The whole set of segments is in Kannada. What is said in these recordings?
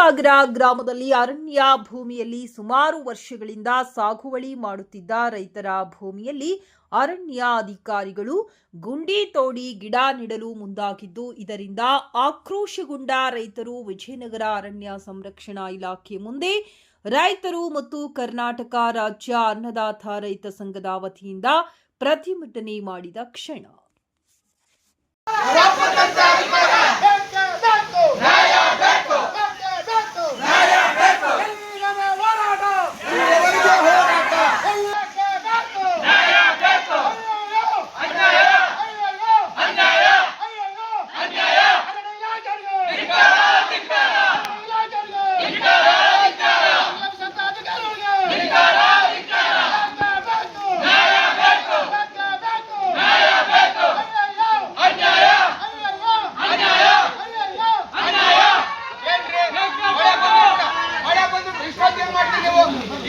ಸಾಗರ ಗ್ರಾಮದಲ್ಲಿ ಅರಣ್ಯ ಭೂಮಿಯಲ್ಲಿ ಸುಮಾರು ವರ್ಷಗಳಿಂದ ಸಾಗುವಳಿ ಮಾಡುತ್ತಿದ್ದ ರೈತರ ಭೂಮಿಯಲ್ಲಿ ಅರಣ್ಯ ಅಧಿಕಾರಿಗಳು ಗುಂಡಿ ತೋಡಿ ಗಿಡ ನೆಡಲು ಮುಂದಾಗಿದ್ದು, ಇದರಿಂದ ಆಕ್ರೋಶಗೊಂಡ ರೈತರು ವಿಜಯನಗರ ಅರಣ್ಯ ಸಂರಕ್ಷಣಾ ಇಲಾಖೆ ಮುಂದೆ ರೈತರು ಮತ್ತು ಕರ್ನಾಟಕ ರಾಜ್ಯ ಅನ್ನದಾತ ರೈತ ಸಂಘದ ವತಿಯಿಂದ ಪ್ರತಿಭಟನೆ ಮಾಡಿದ ಕ್ಷಣ.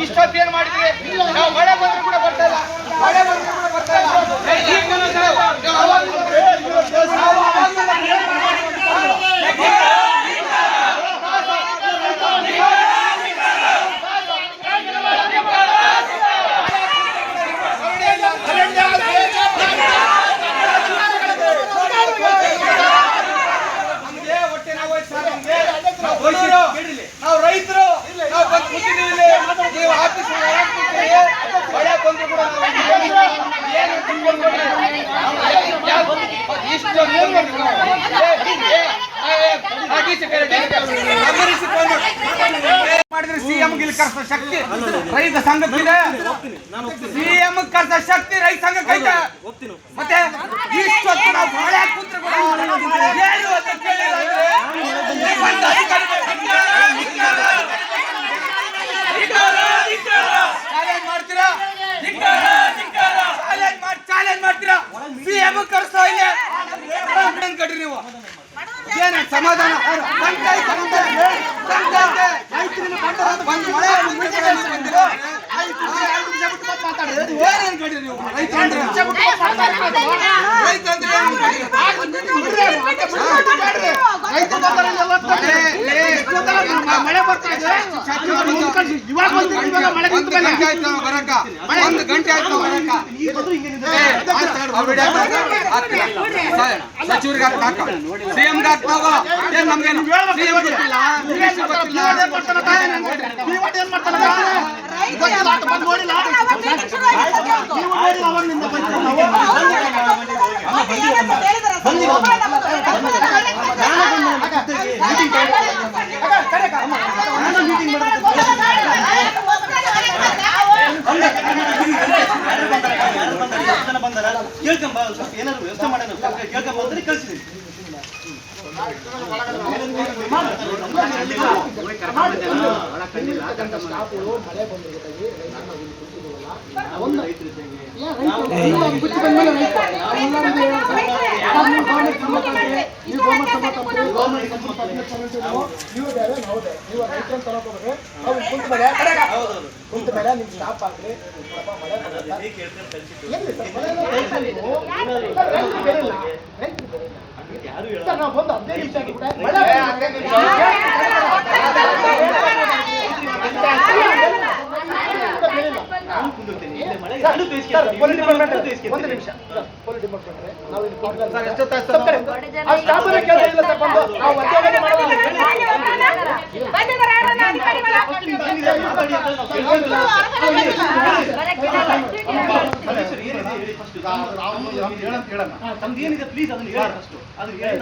ಇಷ್ಟೊತ್ತೇನು ಮಾಡಿದ್ರಿ? ನಾವು ಮಳೆ ಬಂದ್ರು ಕೂಡ ಬರ್ತಾ ಇಲ್ಲ, ಮಳೆ ಬಂದ್ರು ಕೂಡ ಬರ್ತಾ ಇಲ್ಲ. ನಾವು ರೈತರು, ನಾವು ಬಂದು ಕೂತಿದ್ದೀವಿ. ನೀವು ಆಫೀಸ್ ಮಳೆ ಬಂದ್ರು ಕೂಡ ಮಾಡಿದ್ರೆ ಸಿಎಂ ಗಿಲ್ ಕರ್ಸೋ ಶಕ್ತಿ ರೈತ ಸಂಘಕ್ಕಿದೆ. ಸಿಎಂ ಕರ್ಸೋ ಶಕ್ತಿ ರೈತ ಸಂಘಕ್ಕೈತೆ. ಮತ್ತೆ ಇಷ್ಟೊತ್ತು ನಾವು ಮಳೆ ಕೂತ್ರೆ ಕೂಡ ಏನು ಅಂತ ಕೇಳಿಲ್ಲ ಅಂದ್ರೆ ಚಾಲೆಂಜ್ ಮಾಡ್ತೀರಾ? ಸಿಎಂ ಕರ್ಸೋ ಇಲ್ಲ ಕಡ್ರಿ ನೀವು. ಏನ ಸಮಾಧಾನ ಮಳೆ ಬರ್ತಾ ಇದೆ. ಒಂದು ಗಂಟೆ ಆಯ್ತು ಬರಕ. ಸಚಿವರಿಗೆ ಹಾಕ, ಸಿಎಂಗೆ ಹಾಕ್ತಾವ. ಏನ್ ನಮ್ಗೇನು ಸಿಎಂ ಗೊತ್ತಿಲ್ಲ, ಏನಾದ್ರು ವ್ಯವಸ್ಥೆ ಮಾಡೋಣ ಕೇಳ್ಕೊಂಬಂದ್ರೆ ಕಳ್ಸಿದೀನಿ. ನಾವು ಬಂದು 15 ನಿಮಿಷ ಪೊಲೀಸ್ ಡಿಪಾರ್ಟ್ಮೆಂಟ್ ನಾವು ಏನಿದೆ ಪ್ಲೀಸ್ ಅದನ್ನ ಹೇಳಿ.